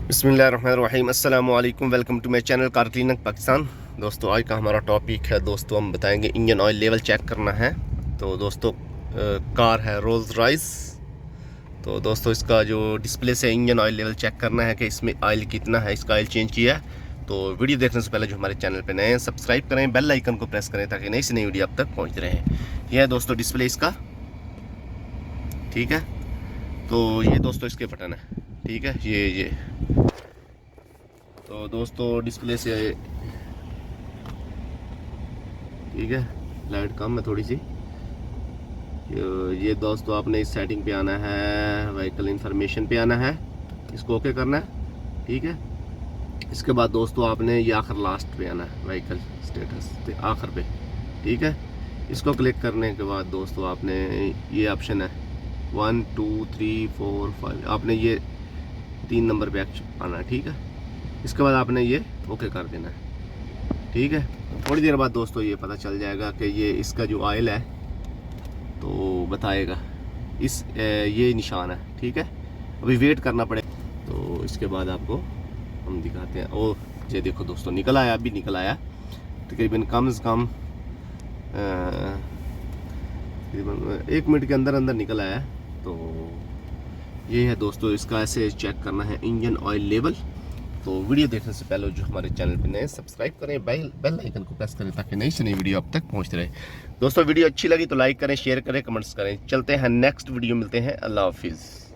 बिस्मिल्लाहिर्रहमानिर्रहीम अस्सलाम वालेकुम। Welcome to my channel car clinic Pakistan. दोस्तों आज का हमारा टॉपिक है, दोस्तों हम बताएंगे इंजन ऑयल लेवल चेक करना है। तो दोस्तों कार है रोल्स रॉयस। तो दोस्तों इसका जो डिस्प्ले से इंजन ऑयल लेवल चेक करना है कि इसमें ऑयल कितना है, इसका ऑयल चेंज किया है। तो वीडियो देखने से पहले जो हमारे चैनल पर नए हैं सब्सक्राइब करें, बेल आइकन को प्रेस करें ताकि नई से नई वीडियो आप तक पहुँच रहे हैं। यह है दोस्तों डिस्प्ले इसका, ठीक है। तो ये दोस्तों इसके बटन है, ठीक है। ये तो दोस्तों डिस्प्ले से, ठीक है, लाइट कम है थोड़ी सी। ये दोस्तों आपने इस सेटिंग पे आना है, व्हीकल इंफॉर्मेशन पे आना है, इसको ओके करना है, ठीक है। इसके बाद दोस्तों आपने ये आखिर लास्ट पे आना है, व्हीकल स्टेटस आखिर पे, ठीक है। इसको क्लिक करने के बाद दोस्तों आपने ये ऑप्शन है 1 2 3 4 5, आपने ये 3 नंबर पे आना है, ठीक है। इसके बाद आपने ये ओके कर देना है, ठीक है। थोड़ी देर बाद दोस्तों ये पता चल जाएगा कि ये इसका जो ऑयल है तो बताएगा ये निशान है, ठीक है। अभी वेट करना पड़ेगा। तो इसके बाद आपको हम दिखाते हैं। ओ ये देखो दोस्तों निकल आया, अभी निकल आया तकरीबन कम से कम तकरीबन 1 मिनट के अंदर अंदर निकल आया। तो ये है दोस्तों, इसका ऐसे चेक करना है इंजन ऑयल लेवल। तो वीडियो देखने से पहले जो हमारे चैनल पे नए सब्सक्राइब करें, बेल आइकन को प्रेस करें ताकि नई से नई वीडियो आप तक पहुंचते रहे। दोस्तों वीडियो अच्छी लगी तो लाइक करें, शेयर करें, कमेंट्स करें। चलते हैं नेक्स्ट वीडियो, मिलते हैं। अल्लाह हाफिज़।